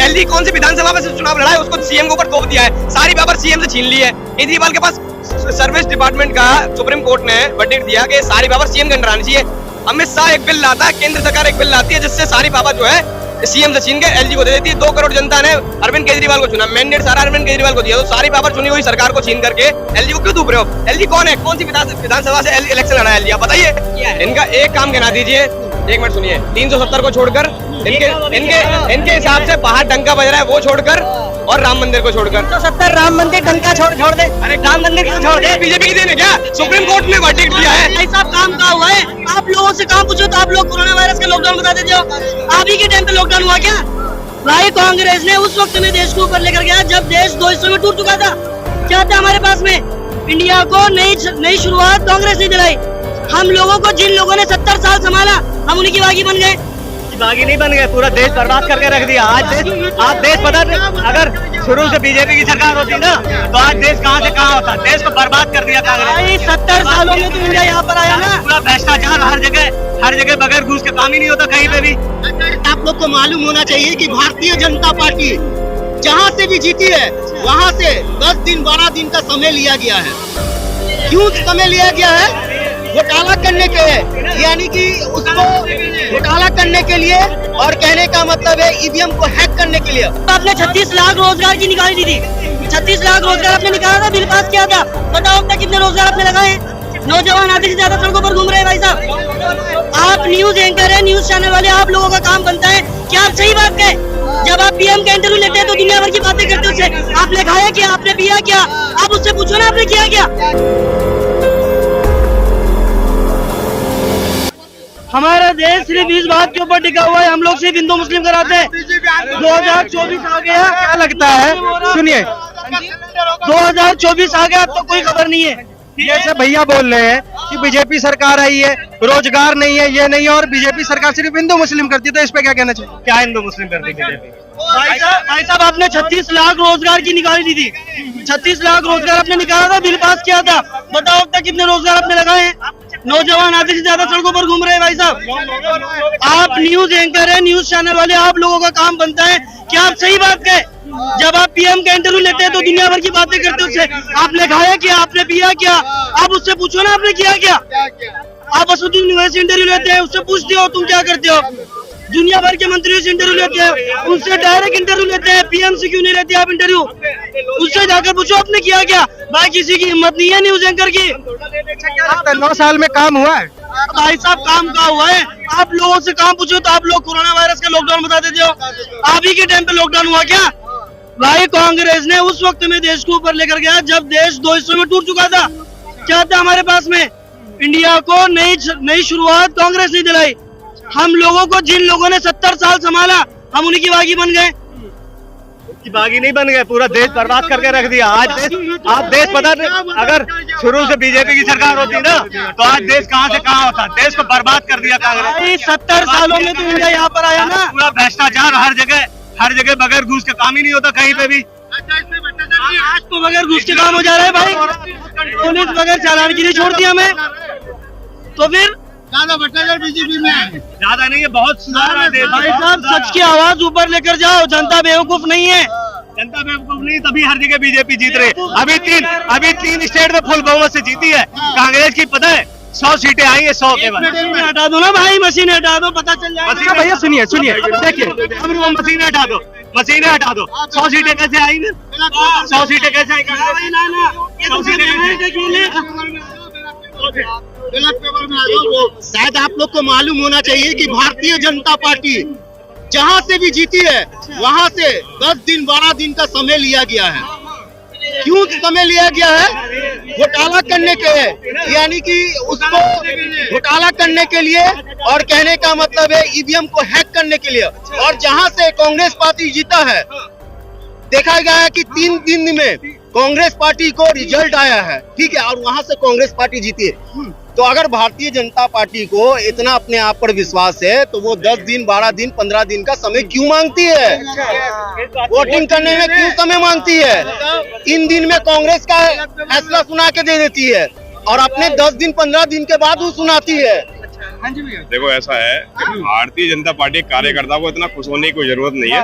LG कौन सी विधानसभा में से चुनाव लड़ा है, उसको सीएम के ऊपर थोप दिया है, सारी पावर सीएम से छीन ली है। केजरीवाल के पास सर्विस डिपार्टमेंट का सुप्रीम कोर्ट ने वर्डिक्ट दिया कि सारी पावर सीएम के अंडर आनी चाहिए। अमित शाह एक बिल लाता है, केंद्र सरकार एक बिल लाती है जिससे सारी पावर जो है सीएम से छीन के एलजी को दे देती है। 2 करोड़ जनता ने अरविंद केजरीवाल को चुना, मैंडेट सारा अरविंद केजरीवाल को दिया, तो सारी पावर चुनी हुई सरकार को छीन करके एलजी को क्यों थूप रहे हो? एलजी कौन है, कौन सी विधानसभा से इलेक्शन लड़ा है एलजी, आप बताइए। इनका एक काम गिना दीजिए, 1 मिनट सुनिए। 370 को छोड़कर इनके हिसाब से बाहर डंका बज रहा है वो छोड़कर, और राम मंदिर को छोड़कर। 370 राम मंदिर डंका छोड़ दे। अरे राम मंदिर को छोड़ दे, बीजेपी की देन है क्या? सुप्रीम कोर्ट ने वर्डिक्ट दिया है। भाई साहब काम कहाँ हुआ है? आप लोगों से काम पूछो तो आप लोग कोरोना वायरस के लॉकडाउन बता देते हो। आप ही के टाइम पे लॉकडाउन हुआ क्या? भाई कांग्रेस ने उस वक्त में देश को ऊपर लेकर गया जब देश 2 हिस्सों में टूट चुका था। क्या था हमारे पास में? इंडिया को नई शुरुआत कांग्रेस ने दिलाई। हम लोगों को जिन लोगों ने 70 साल संभाला, हम उन्हीं की बागी बन गए। बागी नहीं बन गए, पूरा देश बर्बाद करके रख दिया। आज देश पता, अगर शुरू से बीजेपी की सरकार होती ना तो आज देश कहाँ से कहाँ होता। देश को बर्बाद कर दिया कांग्रेस। 70 सालों में तो इंडिया यहाँ पर आया ना। पूरा भ्रष्टाचार हर जगह बगैर घूस के काम ही नहीं होता कहीं पे भी। आप लोग को मालूम होना चाहिए कि भारतीय जनता पार्टी जहाँ से भी जीती है वहाँ से 10 दिन 12 दिन का समय लिया गया है। क्यों समय लिया गया है? घोटाला करने के लिए, यानी कि उसको घोटाला करने के लिए, और कहने का मतलब है ईवीएम को हैक करने के लिए। आपने 36 लाख रोजगार की निकाली थी। 36 लाख रोजगार आपने निकाला था, बिल पास किया था। बताओ अब तक कितने रोजगार आपने लगाए हैं? नौजवान आधे से ज्यादा सड़कों पर घूम रहे हैं। भाई साहब आप न्यूज एंकर है, न्यूज चैनल वाले, आप लोगों का काम बनता है कि आप सही बात कहें। जब आप पीएम का इंटरव्यू लेते हैं तो दुनिया भर की बातें करते हैं उससे। आपने खाया क्या, आपने पिया क्या, आप उससे पूछो ना आपने किया क्या। हमारा देश सिर्फ इस बात के ऊपर टिका हुआ है, हम लोग सिर्फ हिंदू मुस्लिम कराते हैं। 2024 आ गया, क्या लगता है? सुनिए, 2024 आ गया, अब तो कोई खबर नहीं है। जैसे भैया बोल रहे हैं कि बीजेपी सरकार आई है, रोजगार नहीं है, ये नहीं है, और बीजेपी सरकार सिर्फ हिंदू मुस्लिम करती है, तो इस पे क्या कहना चाहिए? क्या हिंदू मुस्लिम करती बीजेपी? भाई साहब आपने 36 लाख रोजगार की निकाली थी। 36 लाख रोजगार आपने निकाला था, बिल पास किया था। बताओ अब तक कितने रोजगार आपने लगाए हैं? नौजवान आधे से ज्यादा सड़कों पर घूम रहे हैं। भाई साहब आप न्यूज एंकर है, न्यूज चैनल वाले, आप लोगों का काम बनता है कि आप सही बात कहें। जब आप पीएम का इंटरव्यू लेते हैं तो दुनिया भर की बातें करते हैं उससे। आपने खाया क्या, आपने पिया क्या, आप उससे पूछो ना आपने किया क्या। आप असदुद्दीन यूनिवर्सिटी इंटरव्यू लेते हैं, उससे पूछते हो तुम क्या करते हो। दुनिया भर के मंत्रियों से इंटरव्यू लेते हैं, उनसे डायरेक्ट इंटरव्यू लेते हैं। पीएम से क्यों नहीं लेते आप इंटरव्यू? उससे जाकर पूछो आपने किया क्या। भाई किसी की हिम्मत नहीं है न्यूज एंकर की। 9 साल में काम हुआ है? भाई साहब काम कहाँ हुआ है? आप लोगों से काम पूछो तो आप लोग कोरोना वायरस का लॉकडाउन बता देते हो। आप ही के टाइम पे लॉकडाउन हुआ क्या? भाई कांग्रेस ने उस वक्त में देश को ऊपर लेकर गया जब देश 2 हिस्सों में टूट चुका था। क्या था हमारे पास में? इंडिया को नई शुरुआत कांग्रेस ने दिलाई। हम लोगों को जिन लोगों ने 70 साल संभाला, हम उन्हीं की बागी बन गए। बागी नहीं बन गए, पूरा देश बर्बाद करके रख दिया। आज देश पता, अगर शुरू से बीजेपी की सरकार होती ना तो आज देश कहाँ से कहाँ होता। देश को बर्बाद कर दिया कांग्रेस। 70 सालों में तो इंडिया यहाँ पर आया ना। पूरा भ्रष्टाचार हर जगह बगैर घूस के काम ही नहीं होता कहीं पे भी। आज तो बगैर घूस के काम हो जा रहा है भाई। पुलिस बगैर चालान के लिए छोड़ दिया हमें, तो फिर ज्यादा भ्रष्टाचार बीजेपी में ज्यादा नहीं है, बहुत सुधार है। भाई साहब सच की आवाज ऊपर लेकर जाओ। जनता बेवकूफ नहीं है। जनता बेवकूफ नहीं, तभी हर जगह बीजेपी जीत रही है। अभी तीन स्टेट में फुल बहुमत से जीती है कांग्रेस की। पता है 100 सीटें आई है, 100 के बाद। हटा दो ना भाई, मशीन हटा दो, पता चल जाएगा। भैया सुनिए देखिए, अब वो मशीनें हटा दो 100 सीटें कैसे आई? 100 सीटें कैसे आई? 100 सीटें शायद आप लोग को मालूम होना चाहिए कि भारतीय जनता पार्टी जहाँ से भी जीती है वहाँ से 10 दिन 12 दिन का समय लिया गया है। क्यों समय लिया गया है? घोटाला करने के लिए, यानी कि उसको घोटाला करने के लिए, और कहने का मतलब है ईवीएम को हैक करने के लिए। और जहाँ से कांग्रेस पार्टी जीता है, देखा गया है कि 3 दिन में कांग्रेस पार्टी को रिजल्ट आया है, ठीक है, और वहाँ से कांग्रेस पार्टी जीती है। तो अगर भारतीय जनता पार्टी को इतना अपने आप पर विश्वास है तो वो 10 दिन 12 दिन 15 दिन का समय क्यों मांगती है? वोटिंग करने में क्यों समय मांगती है? 3 दिन में कांग्रेस का फैसला सुना के दे देती है और अपने 10 दिन 15 दिन के बाद वो सुनाती है। देखो ऐसा है कि भारतीय जनता पार्टी कार्यकर्ता को इतना खुश होने की कोई जरूरत नहीं है।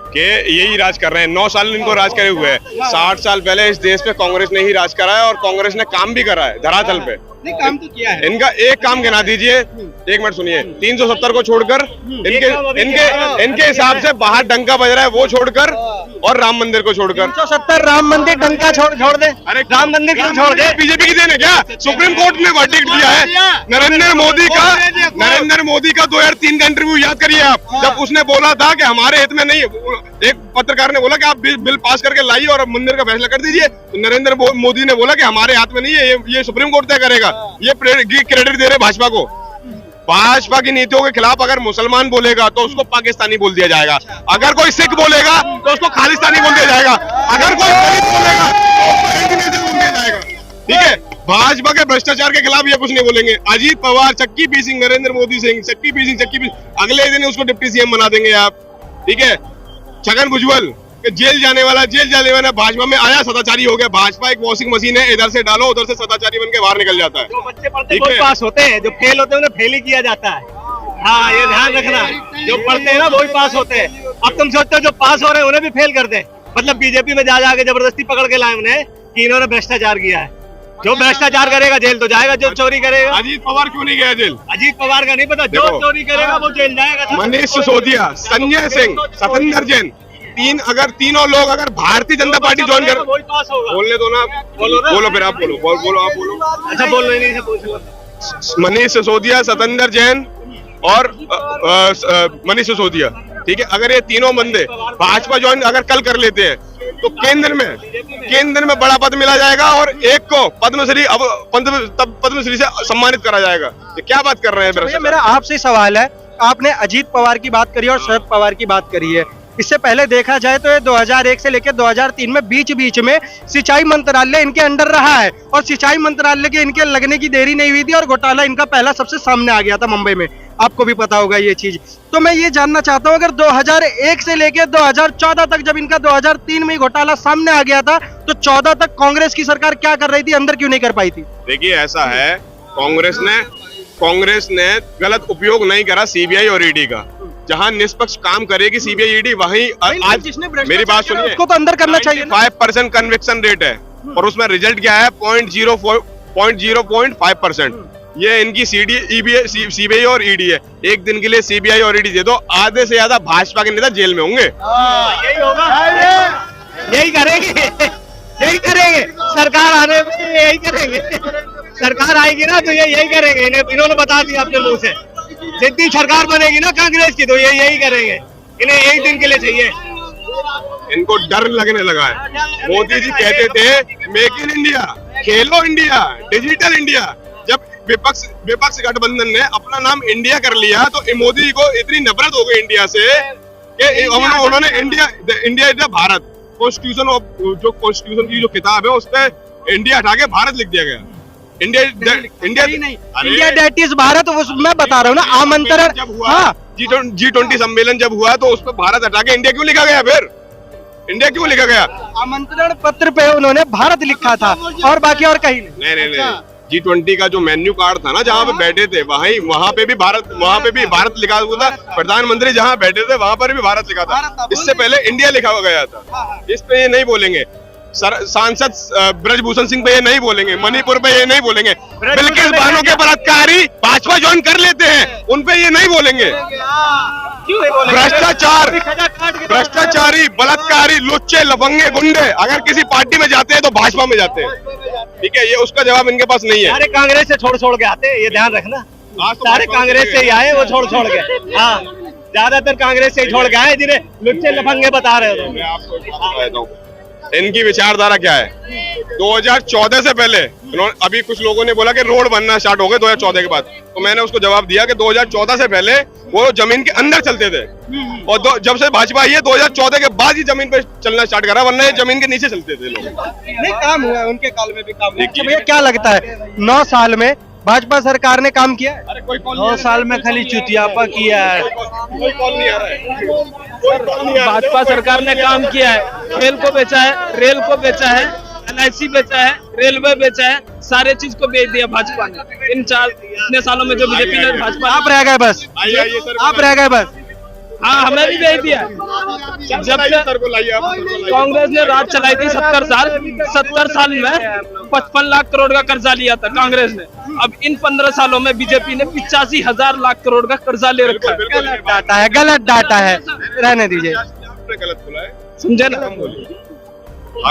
कि यही राज कर रहे हैं। 9 साल इनको राज करे हुए हैं। 60 साल पहले इस देश पे कांग्रेस ने ही राज करा है और कांग्रेस ने काम भी करा है धरातल पे। नहीं, काम तो किया है। इनका एक काम गिना दीजिए, 1 मिनट सुनिए। 370 को छोड़कर इनके हिसाब से बाहर डंका बज रहा है वो छोड़कर, और राम मंदिर को छोड़कर। 370 राम मंदिर डंका छोड़ दे। अरे राम मंदिर क्यों छोड़ दे? बीजेपी की देन है क्या? सुप्रीम कोर्ट ने वर्डिक्ट दिया है। नरेंद्र मोदी का 2003 का इंटरव्यू याद करिए आप, जब उसने बोला था कि हमारे हित में नहीं है। एक पत्रकार ने बोला कि आप बिल पास करके लाइए और मंदिर का फैसला कर दीजिए, तो नरेंद्र मोदी ने बोला कि हमारे हाथ में नहीं है, ये सुप्रीम कोर्ट तय करेगा। ये क्रेडिट दे रहे भाजपा को। भाजपा की नीतियों के खिलाफ अगर मुसलमान बोलेगा तो उसको पाकिस्तानी बोल दिया जाएगा, अगर कोई सिख बोलेगा तो उसको खालिस्तानी बोल दिया जाएगा, अगर कोई दलित बोलेगा तो उसको इंडियन बोल दिया जाएगा। ठीक है, भाजपा के भ्रष्टाचार के खिलाफ ये कुछ नहीं बोलेंगे। अजीत पवार चक्की पी सिंह, नरेंद्र मोदी सिंह चक्की पी सिंह, अगले दिन उसको डिप्टी सीएम बना देंगे आप। ठीक है, छगन भुजबल जेल जाने वाला भाजपा में आया, सदाचारी हो गया। भाजपा एक वॉशिंग मशीन है, इधर से डालो उधर से सदाचारी बन के बाहर निकल जाता है। जो बच्चे पढ़ते हैं वही पास होते हैं, जो फेल होते हैं उन्हें फेल ही किया जाता है। हाँ, ये ध्यान रखना, जो पढ़ते हैं ना वही पास होते हैं। अब तुम सोचते हो जो पास हो रहे हैं उन्हें भी फेल कर दे, मतलब बीजेपी में जा के जबरदस्ती पकड़ के लाए उन्हें कि इन्होंने भ्रष्टाचार किया है। जो भ्रष्टाचार करेगा जेल तो जाएगा, जो चोरी करेगा। अजीत पवार क्यों नहीं गया जेल? अजीत पवार का नहीं पता, जो चोरी करेगा वो जेल जाएगा। मनीष सिसोदिया, संजय सिंह, सतेंद्र जैन, तीनों लोग अगर भारतीय जनता पार्टी ज्वाइन कर, बोलने दो ना, बोलो फिर आप बोलो। अच्छा, बोल रहे नहीं। मनीष सिसोदिया, सतेंद्र जैन और मनीष सिसोदिया, ठीक है, अगर ये तीनों बंदे भाजपा ज्वाइन अगर कल कर लेते हैं तो केंद्र में बड़ा पद मिला जाएगा और एक को पद्मश्री से सम्मानित करा जाएगा। ये क्या बात कर रहे हैं? भैया, मेरा आपसे सवाल है, आपने अजीत पवार की बात करी और शरद पवार की बात करी है। इससे पहले देखा जाए तो ये 2001 से लेकर 2003 में बीच में सिंचाई मंत्रालय इनके अंडर रहा है, और सिंचाई मंत्रालय के इनके लगने की देरी नहीं हुई थी और घोटाला इनका पहला सबसे सामने आ गया था मुंबई में। आपको भी पता होगा ये चीज। तो मैं ये जानना चाहता हूँ, अगर 2001 से लेकर 2014 तक जब इनका 2003 में घोटाला सामने आ गया था, तो 14 तक कांग्रेस की सरकार क्या कर रही थी, अंदर क्यों नहीं कर पाई थी? देखिए, ऐसा है, कांग्रेस ने गलत उपयोग नहीं करा सीबीआई और ईडी का। जहां निष्पक्ष काम करेगी सीबीआई ईडी, वहीं आज मेरी बात सुनिए, उसको तो अंदर करना चाहिए। 5% कन्विक्शन रेट है और उसमें रिजल्ट क्या है? 0.05%। ये इनकी सीबीआई और ईडी है। एक दिन के लिए सीबीआई और ईडी दे दो, आधे से ज्यादा भाजपा के नेता जेल में होंगे। यही होगा, यही करेंगे सरकार आने में, यही करेंगे। सरकार आएगी ना तो ये यही करेंगे। इन्होंने बता दिया अपने मुंह से, जितनी सरकार बनेगी ना कांग्रेस की तो ये यही करेंगे। इन्हें एक दिन के लिए चाहिए। इनको डर लगने लगा है। मोदी जी कहते थे make in India, Khelo India, digital India. जब विपक्ष गठबंधन ने अपना नाम इंडिया कर लिया तो मोदी को इतनी नफरत हो गई इंडिया से कि उन्होंने इंडिया इज भारत, कॉन्स्टिट्यूशन की जो किताब है उस पर इंडिया हटा के भारत लिख दिया गया। इंडिया दैट इज भारत, मैं बता रहा हूँ ना। आमंत्रण जब हुआ, G20 सम्मेलन जब हुआ तो उस पर भारत हटा के इंडिया क्यों लिखा गया? फिर इंडिया क्यों लिखा गया? आमंत्रण पत्र पे उन्होंने भारत लिखा था और बाकी और कहीं नहीं। G20 का जो मेन्यू कार्ड था ना, जहाँ पे बैठे थे वहाँ पे भी भारत लिखा हुआ था। प्रधानमंत्री जहाँ बैठे थे वहाँ पर भी भारत लिखा था। इससे पहले इंडिया लिखा गया था। इस पे ये नहीं बोलेंगे। सांसद ब्रजभूषण सिंह पे ये नहीं बोलेंगे, मणिपुर पे ये नहीं बोलेंगे। बिल्किस बानो के बलात्कारी भाजपा ज्वाइन कर लेते हैं, उन पे ये नहीं बोलेंगे। भ्रष्टाचारी, बलात्कारी, लुच्चे, लफंगे, गुंडे अगर किसी पार्टी में जाते हैं तो भाजपा में जाते हैं। ठीक है, ये उसका जवाब इनके पास नहीं है। सारे कांग्रेस से छोड़ के आते हैं, ये ध्यान रखना। सारे कांग्रेस से ही आए, वो छोड़ के। हाँ, ज्यादातर कांग्रेस से ही छोड़ के आए जिन्हें लुच्चे लफंगे बता रहे हो। मैं आपको बताता हूँ इनकी विचारधारा क्या है। 2014 से पहले अभी कुछ लोगों ने बोला कि रोड बनना स्टार्ट हो गए 2014 के बाद, तो मैंने उसको जवाब दिया कि 2014 से पहले वो जमीन के अंदर चलते थे और जब से भाजपा आई है 2014 के बाद ही जमीन पे चलना स्टार्ट करा, वरना ये जमीन के नीचे चलते थे लोग। नहीं, काम हुआ है, उनके काल में भी काम हुआ। अच्छा भैया, क्या लगता है 9 साल में भाजपा सरकार ने काम किया है? अरे कोई 9 साल में खाली चुतियापा किया है। कोई कॉल नहीं आ रहा है। भाजपा सरकार ने काम किया है, खेल को बेचा है, रेल को बेचा है, LIC बेचा है, रेलवे बेचा है, सारे चीज को बेच दिया भाजपा ने। इतने सालों में जो बीजेपी ने भाजपा। आप रह गए बस, आइए सर, आप रह गए बस। हाँ हमें भी भेज दिया है। जब से सर को लाइए आप, कांग्रेस ने राज चलाई थी 70 साल में 55 लाख करोड़ का कर्जा लिया था कांग्रेस ने। अब इन 15 सालों में बीजेपी ने 85,000 लाख करोड़ का कर्जा ले रखा है। गलत डाटा है, गलत डाटा है, रहने दीजिए। आपने गलत बोला है, समझे ना?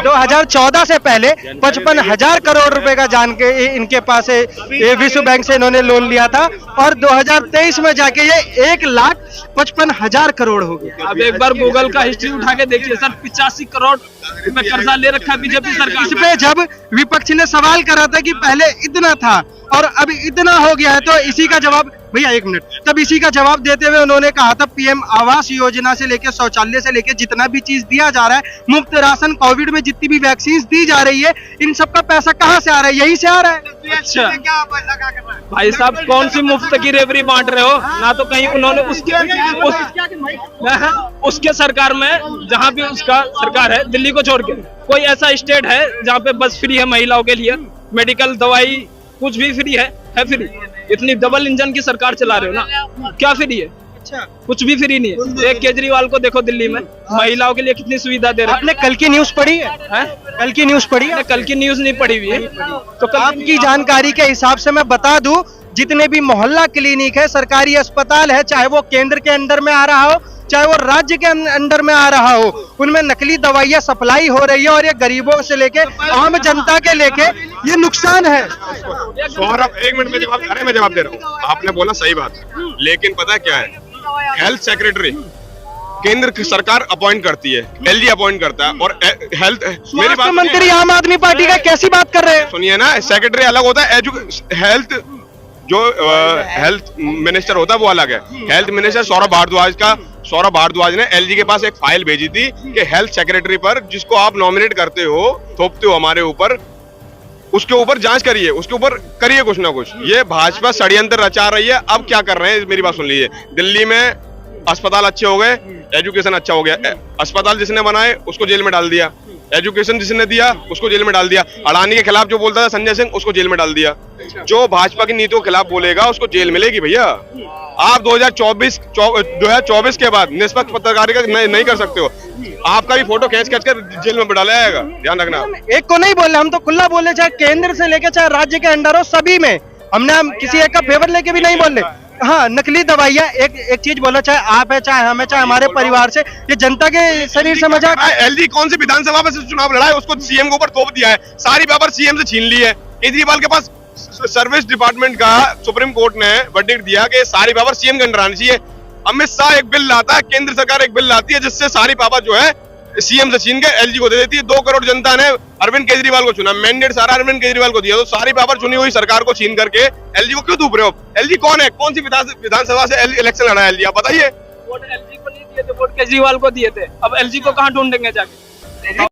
2014 से पहले 55,000 करोड़ रुपए का जान के इनके पास ये विश्व बैंक से इन्होंने लोन लिया था और 2023 में जाके ये 1,55,000 करोड़ हो गया। अब एक बार गूगल का हिस्ट्री उठा के देखिए सर, 85 करोड़ रुपए कर्जा ले रखा है बीजेपी सरकार। इस पे जब विपक्ष ने सवाल करा था कि पहले इतना था और अब इतना हो गया है, तो इसी का जवाब, भैया एक मिनट, तब इसी का जवाब देते हुए उन्होंने कहा था पीएम आवास योजना से लेकर शौचालय से लेकर जितना भी चीज दिया जा रहा है, मुफ्त राशन, कोविड में जितनी भी वैक्सीन दी जा रही है, इन सब का पैसा कहाँ से आ रहा है? यहीं से आ रहा है। अच्छा भाई साहब, कौन सी मुफ्त की रेवड़ी बांट रहे हो? ना तो कहीं उन्होंने उसके सरकार में, जहाँ भी उसका सरकार है, दिल्ली को छोड़ के कोई ऐसा स्टेट है जहाँ पे बस फ्री है महिलाओं के लिए, मेडिकल दवाई कुछ भी फ्री है फ्री? इतनी डबल इंजन की सरकार चला रहे हो ना, क्या फ्री है? अच्छा, कुछ भी फ्री नहीं है। एक केजरीवाल को देखो दिल्ली में महिलाओं के लिए कितनी सुविधा दे रहे हैं। आपने कल की न्यूज पढ़ी है? कल की न्यूज पढ़ी है? कल की न्यूज नहीं पढ़ी हुई है। तो कल आपकी जानकारी के हिसाब से मैं बता दूं, जितने भी मोहल्ला क्लिनिक है, सरकारी अस्पताल है, चाहे वो केंद्र के अंडर में आ रहा हो चाहे वो राज्य के अंडर में आ रहा हो, उनमें नकली दवाइयां सप्लाई हो रही है और ये गरीबों से लेके आम जनता के लेके ये नुकसान है। सौरभ एक मिनट में जवाब, अरे मैं जवाब दे रहा हूँ। आपने बोला सही बात, लेकिन पता है क्या है, हेल्थ सेक्रेटरी केंद्र की सरकार अपॉइंट करती है, एलजी अपॉइंट करता है, और हेल्थ मेरी बात मंत्री आम आदमी पार्टी का कैसी बात कर रहे हैं? सुनिए ना, सेक्रेटरी अलग होता है, हेल्थ जो हेल्थ मिनिस्टर होता है वो अलग है। हेल्थ मिनिस्टर सौरभ भारद्वाज ने एलजी के पास एक फाइल भेजी थी कि हेल्थ सेक्रेटरी पर, जिसको आप नॉमिनेट करते हो, थोपते हो हमारे ऊपर, उसके ऊपर जांच करिए, उसके ऊपर करिए कुछ ना कुछ। ये भाजपा षड्यंत्र रचा रही है। अब क्या कर रहे हैं, मेरी बात सुन लीजिए। दिल्ली में अस्पताल अच्छे हो गए, एजुकेशन अच्छा हो गया। अस्पताल जिसने बनाए उसको जेल में डाल दिया, एजुकेशन जिसने दिया उसको जेल में डाल दिया। अडानी के खिलाफ जो बोलता था संजय सिंह, उसको जेल में डाल दिया। जो भाजपा की नीतियों के खिलाफ बोलेगा उसको जेल मिलेगी भैया। आप 2024 के बाद निष्पक्ष पत्रकारिता नहीं कर सकते हो। आपका भी फोटो खींच कर जेल में डाला जाएगा, ध्यान रखना। एक को नहीं बोले, हम तो खुला बोले, चाहे केंद्र से लेके चाहे राज्य के अंडर हो, सभी में हम किसी एक का फेवर लेके भी नहीं बोल रहे। हाँ, नकली दवाइयाँ, एक चीज बोलो, चाहे आप है, चाहे हम है, चाहे हमारे परिवार से, ये जनता के शरीर से मजाक। एलजी कौन सी विधानसभा में चुनाव लड़ा है, उसको सीएम के ऊपर थोप दिया है, सारी पावर सीएम से छीन ली है। केजरीवाल के पास सर्विस डिपार्टमेंट का सुप्रीम कोर्ट ने वर्डिक्ट दिया कि सारी पावर सीएम के अंडर आनी चाहिए। अमित शाह एक बिल लाता है, केंद्र सरकार एक बिल लाती है, जिससे सारी पावर जो है सीएम से छीन के एलजी को दे देती है। 2 करोड़ जनता ने अरविंद केजरीवाल को चुना, मैंडेट सारा अरविंद केजरीवाल को दिया, तो सारी पावर चुनी हुई सरकार को छीन करके एलजी को क्यों थूप रहे हो? एलजी कौन है, कौन सी विधानसभा से इलेक्शन लड़ा है एलजी, आप बताइए। वोट एलजी को नहीं दिए थे, वोट केजरीवाल को दिए थे। अब एलजी को कहाँ ढूंढेंगे जाके?